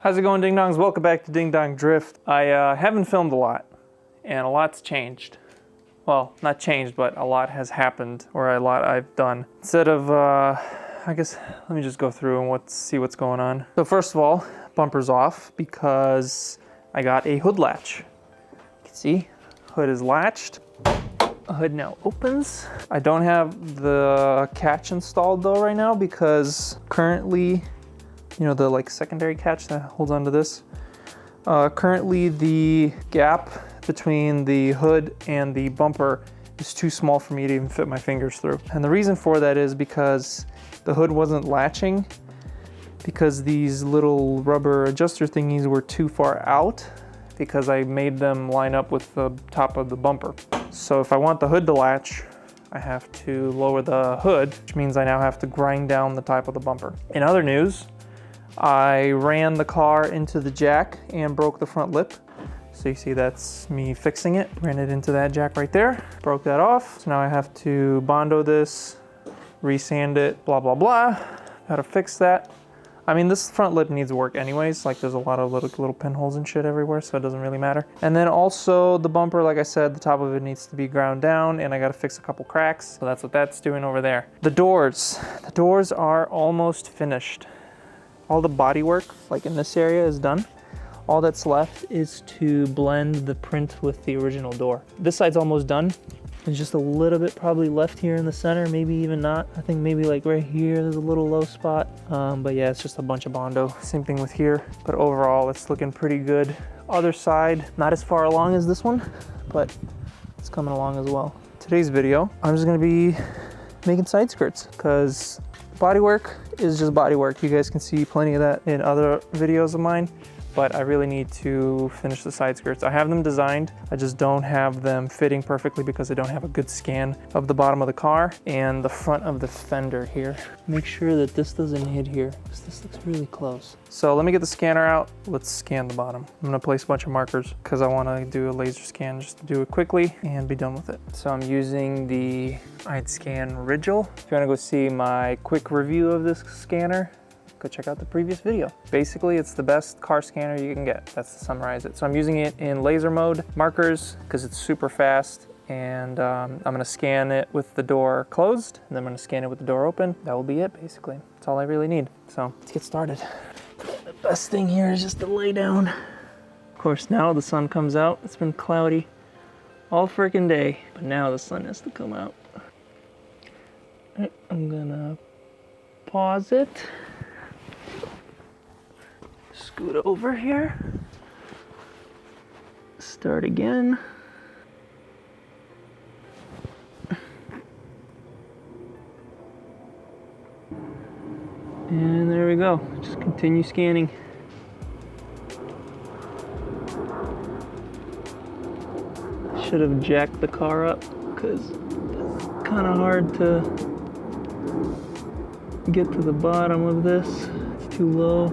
How's it going, Ding Dongs? Welcome back to Ding Dong Drift. I haven't filmed a lot, and a lot's changed. Well, not changed, but a lot has happened, or a lot I've done. Instead of, I guess, let me just go through and see what's going on. So first of all, bumper's off because I got a hood latch. You can see, hood is latched. The hood now opens. I don't have the catch installed though right now because currently, you know, the secondary catch that holds onto this. Currently the gap between the hood and the bumper is too small for me to even fit my fingers through. And the reason for that is because the hood wasn't latching because these little rubber adjuster thingies were too far out because I made them line up with the top of the bumper. So if I want the hood to latch, I have to lower the hood, which means I now have to grind down the top of the bumper. In other news, I ran the car into the jack and broke the front lip. So you see that's me fixing it. Ran it into that jack right there, broke that off. So now I have to Bondo this, resand it, blah, blah, blah. Gotta fix that. I mean, this front lip needs work anyways. Like there's a lot of little pinholes and shit everywhere, so it doesn't really matter. And then also the bumper, like I said, the top of it needs to be ground down and I gotta fix a couple cracks. So that's what that's doing over there. The doors are almost finished. All the body work, like in this area, is done. All that's left is to blend the print with the original door. This side's almost done. There's just a little bit probably left here in the center, maybe even not. I think maybe like right here, there's a little low spot. But yeah, it's just a bunch of Bondo. Same thing with here. But overall, it's looking pretty good. Other side, not as far along as this one, but it's coming along as well. Today's video, I'm just gonna be making side skirts because bodywork is just bodywork. You guys can see plenty of that in other videos of mine, but I really need to finish the side skirts. I have them designed, I just don't have them fitting perfectly because I don't have a good scan of the bottom of the car and the front of the fender here. Make sure that this doesn't hit here because this looks really close. So let me get the scanner out. Let's scan the bottom. I'm gonna place a bunch of markers because I wanna do a laser scan just to do it quickly and be done with it. So I'm using the Scan Rigil. If you wanna go see my quick review of this scanner, go check out the previous video. Basically, it's the best car scanner you can get. That's to summarize it. So I'm using it in laser mode, markers, because it's super fast. And I'm gonna scan it with the door closed, and then I'm gonna scan it with the door open. That will be it, basically. That's all I really need. So let's get started. The best thing here is just to lay down. Of course, now the sun comes out. It's been cloudy all freaking day, but now the sun has to come out. All right, I'm gonna pause it. Scoot over here. Start again. And there we go. Just continue scanning. Should have jacked the car up because it's kind of hard to get to the bottom of this. It's too low.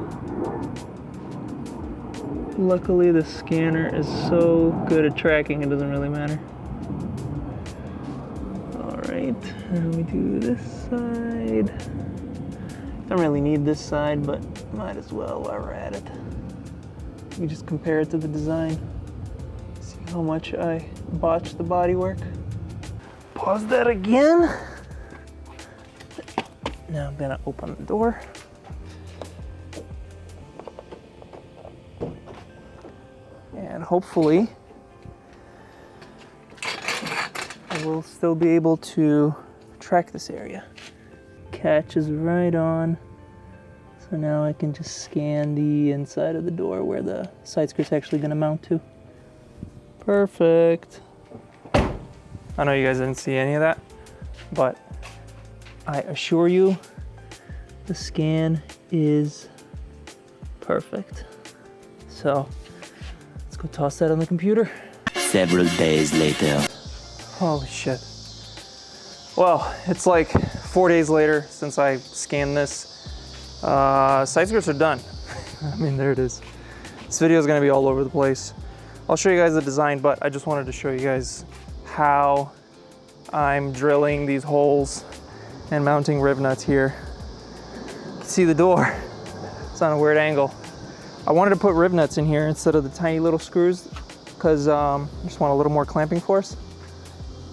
Luckily, the scanner is so good at tracking, it doesn't really matter. All right, and we do this side. Don't really need this side, but might as well while we're at it. We just compare it to the design. See how much I botched the bodywork. Pause that again. Now I'm gonna open the door. And hopefully, I will still be able to track this area. Catch is right on. So now I can just scan the inside of the door where the side skirt's actually gonna mount to. Perfect. I know you guys didn't see any of that, but I assure you, the scan is perfect. So, let's go toss that on the computer. Several days later. Holy shit. Well, it's like 4 days later since I scanned this. Side skirts are done. I mean, there it is. This video is gonna be all over the place. I'll show you guys the design, but I just wanted to show you guys how I'm drilling these holes and mounting rib nuts here. You can see the door. It's on a weird angle. I wanted to put rivnets in here instead of the tiny little screws because I just want a little more clamping force.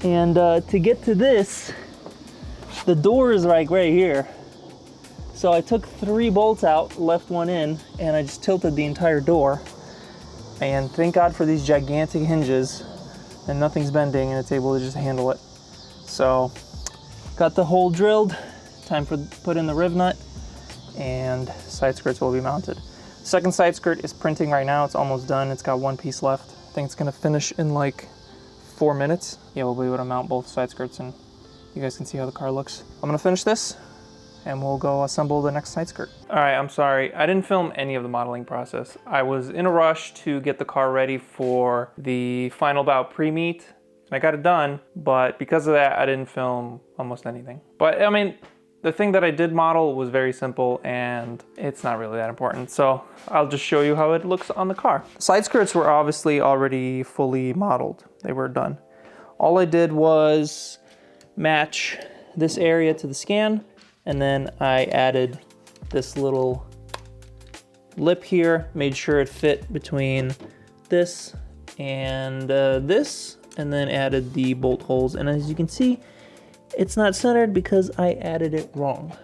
And to get to this, the door is like right here. So I took 3 bolts out, left one in, and I just tilted the entire door. And thank God for these gigantic hinges, and nothing's bending, and it's able to just handle it. So, got the hole drilled, time for put in the riv nut, and side skirts will be mounted. Second side skirt is printing right now, it's almost done, it's got 1 piece left. I think it's gonna finish in like 4 minutes. Yeah, we'll be able to mount both side skirts and you guys can see how the car looks. I'm gonna finish this, and we'll go assemble the next side skirt. All right, I'm sorry. I didn't film any of the modeling process. I was in a rush to get the car ready for the final Bout Preme meet. I got it done, but because of that, I didn't film almost anything. But I mean, the thing that I did model was very simple and it's not really that important. So I'll just show you how it looks on the car. Side skirts were obviously already fully modeled. They were done. All I did was match this area to the scan, and then I added this little lip here, made sure it fit between this and this, and then added the bolt holes. And as you can see, it's not centered because I added it wrong.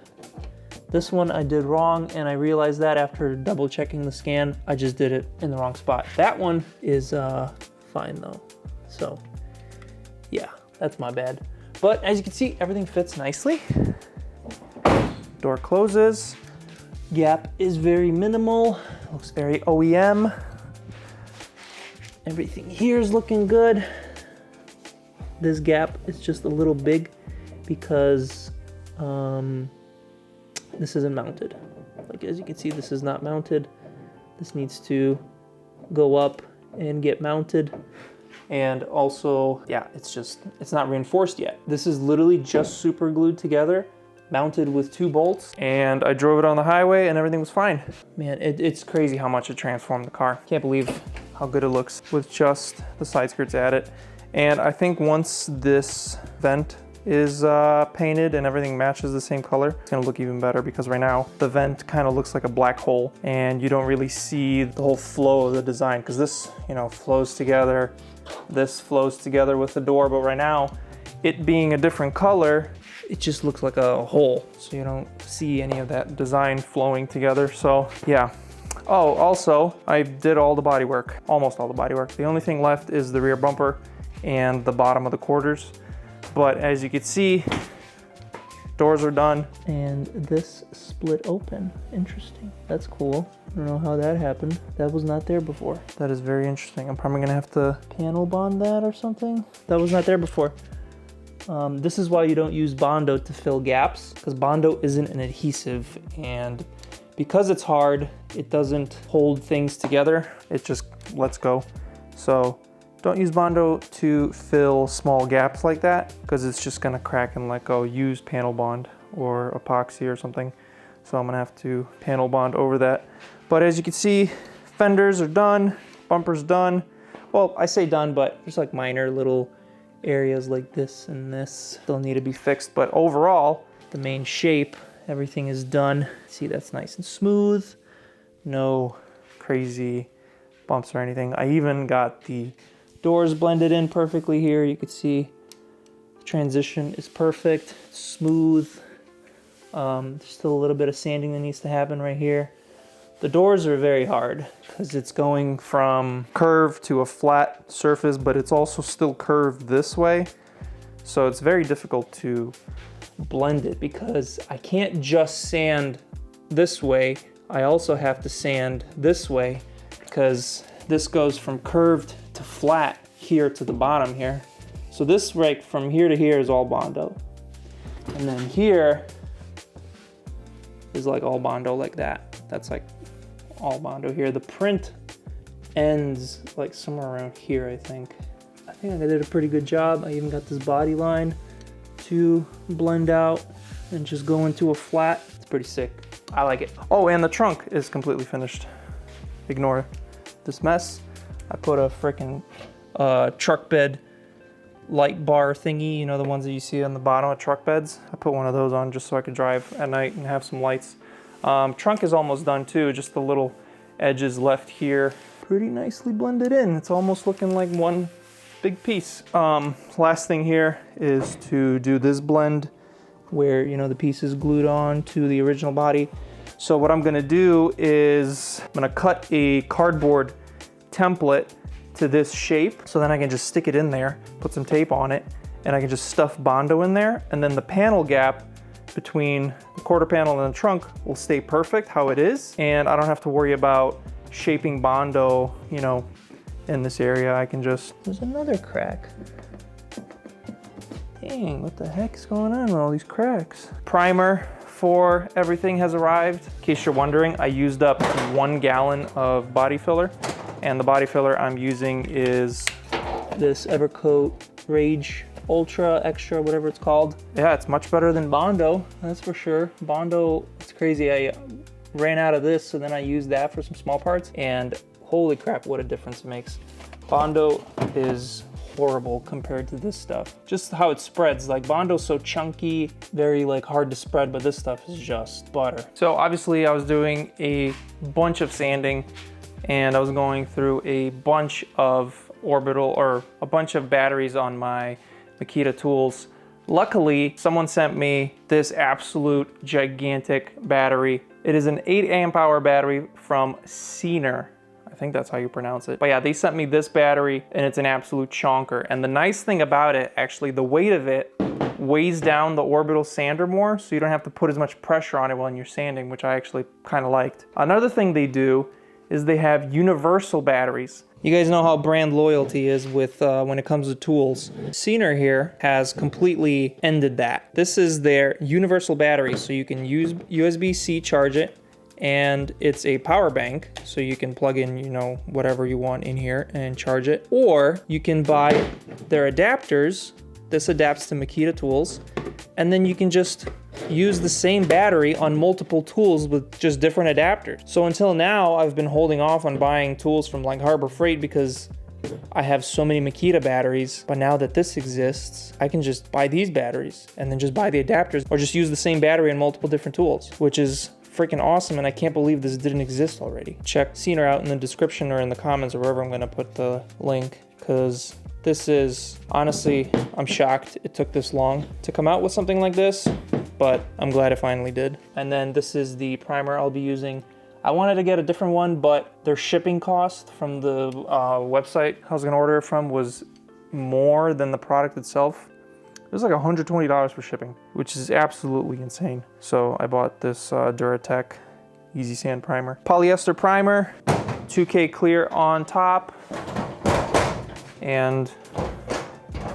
This one I did wrong, and I realized that after double checking the scan, I just did it in the wrong spot. That one is fine though. So yeah, that's my bad. But as you can see, everything fits nicely. Door closes. Gap is very minimal. Looks very OEM. Everything here is looking good. This gap is just a little big because this isn't mounted. Like as you can see, this is not mounted. This needs to go up and get mounted. And also, yeah, it's not reinforced yet. This is literally just super glued together, mounted with 2 bolts, and I drove it on the highway and everything was fine. Man, it's crazy how much it transformed the car. Can't believe how good it looks with just the side skirts added. And I think once this vent is painted and everything matches the same color, it's gonna look even better, because right now the vent kind of looks like a black hole and you don't really see the whole flow of the design, because this, you know, flows together, this flows together with the door, but right now, it being a different color, it just looks like a hole, so you don't see any of that design flowing together. So yeah. Oh, also, I did all the body work, almost all the body work. The only thing left is the rear bumper and the bottom of the quarters. But as you can see, doors are done. And this split open. Interesting. That's cool. I don't know how that happened. That was not there before. That is very interesting. I'm probably gonna have to panel bond that or something. That was not there before. This is why you don't use Bondo to fill gaps, because Bondo isn't an adhesive, and because it's hard, it doesn't hold things together. It just lets go. So don't use Bondo to fill small gaps like that, because it's just gonna crack and let go. Use panel bond or epoxy or something. So I'm gonna have to panel bond over that. But as you can see, fenders are done, bumper's done. Well, I say done, but there's like minor little areas like this and this still need to be fixed. But overall, the main shape, everything is done. See, that's nice and smooth. No crazy bumps or anything. I even got the doors blended in perfectly here. You can see the transition is perfect, smooth. There's still a little bit of sanding that needs to happen right here. The doors are very hard because it's going from curved to a flat surface, but it's also still curved this way. So it's very difficult to blend it because I can't just sand this way. I also have to sand this way because this goes from curved to flat here to the bottom here. So this right from here to here is all Bondo. And then here is like all Bondo like that. That's like all Bondo here. The print ends like somewhere around here, I think. I think I did a pretty good job. I even got this body line to blend out and just go into a flat. It's pretty sick. I like it. Oh, and the trunk is completely finished. Ignore this mess. I put a freaking truck bed light bar thingy, you know, the ones that you see on the bottom of truck beds. I put one of those on just so I could drive at night and have some lights. Trunk is almost done too, just the little edges left here. Pretty nicely blended in. It's almost looking like one big piece. Last thing here is to do this blend where, you know, the piece is glued on to the original body. So what I'm gonna do is I'm gonna cut a cardboard template to this shape, so then I can just stick it in there, put some tape on it, and I can just stuff Bondo in there, and then the panel gap between the quarter panel and the trunk will stay perfect how it is, and I don't have to worry about shaping Bondo, you know, in this area. I can just, there's another crack. Dang, what the heck is going on with all these cracks? Primer for everything has arrived. In case you're wondering, I used up 1 gallon of body filler, and the body filler I'm using is this Evercoat Rage Ultra Extra, whatever it's called. Yeah, it's much better than Bondo, that's for sure. Bondo, it's crazy. I ran out of this, so then I used that for some small parts, and holy crap, what a difference it makes. Bondo is horrible compared to this stuff. Just how it spreads, like Bondo's so chunky, very like hard to spread, but this stuff is just butter. So obviously I was doing a bunch of sanding, and I was going through a bunch of orbital, or a bunch of batteries on my Makita tools. Luckily, someone sent me this absolute gigantic battery. It is an 8 amp hour battery from Siener. I think that's how you pronounce it. But yeah, they sent me this battery, and it's an absolute chonker. And the nice thing about it, actually, the weight of it weighs down the orbital sander more, so you don't have to put as much pressure on it when you're sanding, which I actually kind of liked. Another thing they do is they have universal batteries. You guys know how brand loyalty is with when it comes to tools. Siener here has completely ended that. This is their universal battery, so you can use USB-C charge it, and it's a power bank, so you can plug in, you know, whatever you want in here and charge it. Or you can buy their adapters. This adapts to Makita tools, and then you can just use the same battery on multiple tools with just different adapters. So until now, I've been holding off on buying tools from like Harbor Freight because I have so many Makita batteries, but now that this exists, I can just buy these batteries and then just buy the adapters, or just use the same battery on multiple different tools, which is freaking awesome, and I can't believe this didn't exist already. Check Siener out in the description or in the comments or wherever I'm gonna put the link, because this is, honestly, I'm shocked it took this long to come out with something like this, but I'm glad it finally did. And then this is the primer I'll be using. I wanted to get a different one, but their shipping cost from the website I was gonna order it from was more than the product itself. It was like $120 for shipping, which is absolutely insane. So I bought this Duratec Easy Sand Primer. Polyester primer, 2K clear on top, and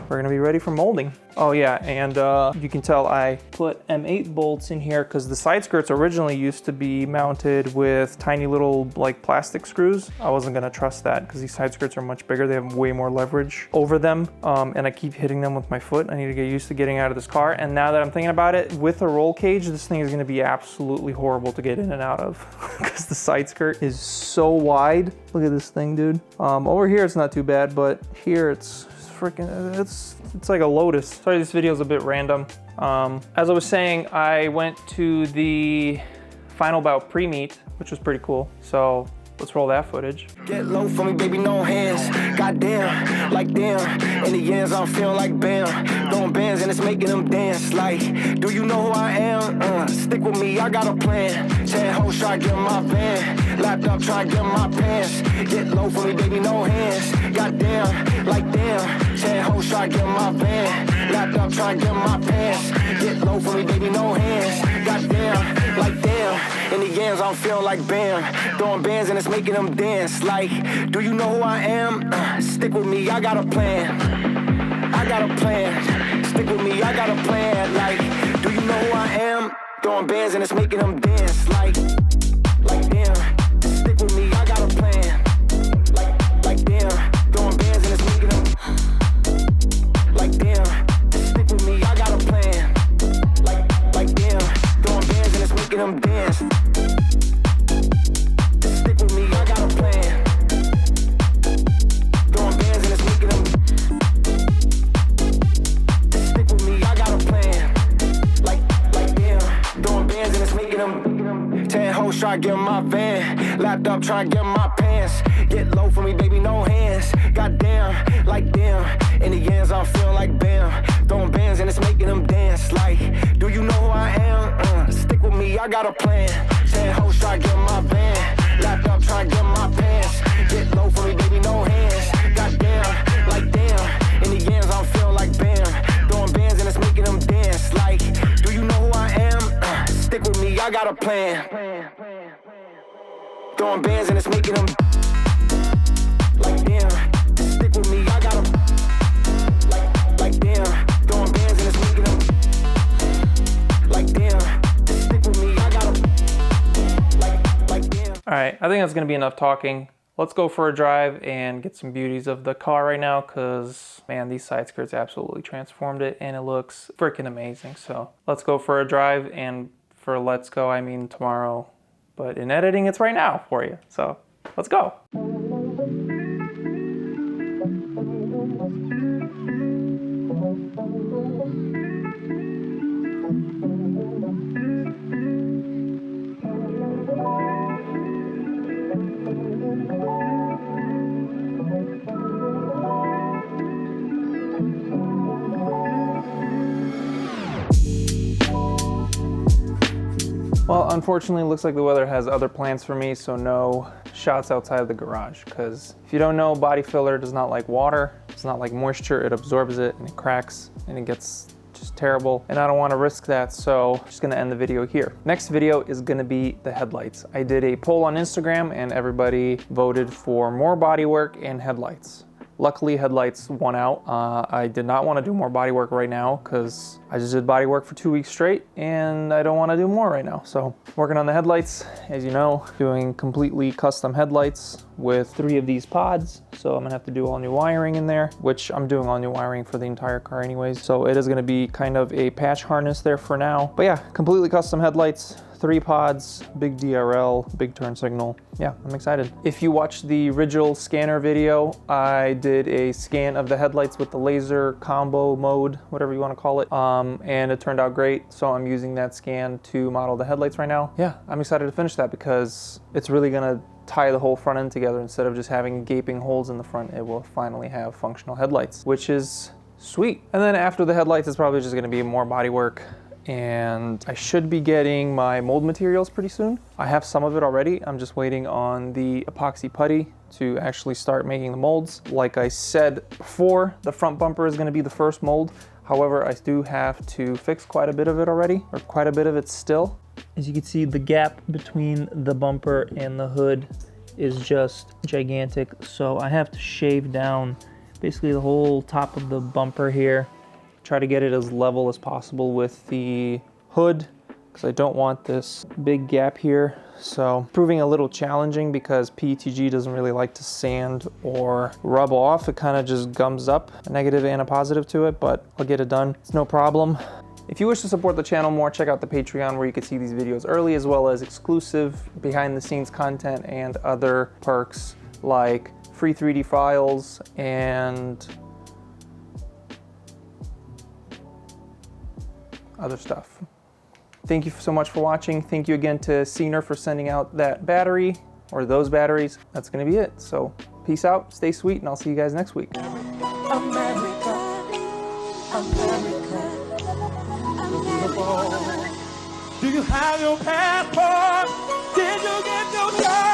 we're gonna be ready for molding. Oh yeah, and you can tell I put M8 bolts in here because the side skirts originally used to be mounted with tiny little like plastic screws. I wasn't gonna trust that because these side skirts are much bigger. They have way more leverage over them, and I keep hitting them with my foot. I need to get used to getting out of this car. And now that I'm thinking about it, with a roll cage, this thing is gonna be absolutely horrible to get in and out of because the side skirt is so wide. Look at this thing, dude. Over here it's not too bad, but here it's freaking, it's like a Lotus. Sorry, this video is a bit random. As I was saying, I went to the final Bout Preme, which was pretty cool. So let's roll that footage. Get low for me, baby, no hands. Goddamn, like damn. In the ends, I'm feeling like bam. Throwing bands and it's making them dance. Like, do you know who I am? Stick with me, I got a plan. 10 hoes try to get my van. Lapped up, try to get my pants. Get low for me, baby, no hands. Goddamn, like damn. 10 hoes try to get my van. Lapped up, try to get my pants. Get low for me, baby, no hands. Goddamn, like damn. In the ends, I'm feeling like bam. Throwing bands and it's making them dance. Like, do you know who I am? Stick with me, I got a plan. I got a plan. Stick with me, I got a plan. Like, do you know who I am? Throwing bands and it's making them dance. Like damn. Stick with me, I got a plan. Like damn. Throwing bands and it's making them. Like damn. Stick with me, I got a plan. Like damn. Throwing bands and it's making them dance. Stick with me, I got a plan. Throwing bands and it's making them. Stick with me, I got a plan. Like damn. Throwing bands and it's making them. 10 Lapped up, trying to get my pants. Get low for me, baby, no hands. Goddamn, like damn. In the ends, I'm feeling like bam. Throwing bands and it's making them dance. Like, do you know who I am? Stick with me, I got a plan. 10 hoes try to get my van. Lapped up, try to get my pants. Get low for me, baby, no hands. Goddamn, like damn. In the ends, I'm feeling like bam. Throwing bands and it's making them dance. Like, do you know who I am? Stick with me, I got a plan. Throwing bands and it's making them like damn. Stick with me, I got them like damn. Throwing bands and it's making them like damn. Stick with me, I got them like damn. All right, I think that's gonna be enough talking. Let's go for a drive and get some beauties of the car right now, because man, these side skirts absolutely transformed it and it looks freaking amazing. So let's go for a drive, and for let's go, I mean tomorrow, but in editing, it's right now for you. So let's go. Well, unfortunately, it looks like the weather has other plans for me, so no shots outside of the garage. Because if you don't know, body filler does not like water. It's not like moisture. It absorbs it and it cracks and it gets just terrible. And I don't want to risk that, so I'm just going to end the video here. Next video is going to be the headlights. I did a poll on Instagram and everybody voted for more bodywork and headlights. Luckily, headlights won out. I did not want to do more bodywork right now because I just did bodywork for 2 weeks straight and I don't want to do more right now. So working on the headlights, as you know, doing completely custom headlights with 3 of these pods. So I'm gonna have to do all new wiring in there, which I'm doing all new wiring for the entire car anyways. So it is gonna be kind of a patch harness there for now. But yeah, completely custom headlights. 3 pods, big DRL, big turn signal. Yeah, I'm excited. If you watched the original scanner video, I did a scan of the headlights with the laser combo mode, whatever you want to call it, and it turned out great. So I'm using that scan to model the headlights right now. Yeah, I'm excited to finish that because it's really gonna tie the whole front end together. Instead of just having gaping holes in the front, it will finally have functional headlights, which is sweet. And then after the headlights, it's probably just gonna be more body work. And I should be getting my mold materials pretty soon. I have some of it already. I'm just waiting on the epoxy putty to actually start making the molds. Like I said before, the front bumper is going to be the first mold. However, I do have to fix quite a bit of it already, or quite a bit of it still. As you can see, the gap between the bumper and the hood is just gigantic. So I have to shave down basically the whole top of the bumper here. Try to get it as level as possible with the hood because I don't want this big gap here. So proving a little challenging because PETG doesn't really like to sand or rub off. It kind of just gums up, a negative and a positive to it, but I'll get it done. It's no problem. If you wish to support the channel more, check out the Patreon where you can see these videos early, as well as exclusive behind the scenes content and other perks like free 3D files and other stuff. Thank you so much for watching. Thank you again to Cena for sending out that battery, or those batteries. That's gonna be it. So peace out, stay sweet, and I'll see you guys next week. America, America, do you have your passport? Did you get your job?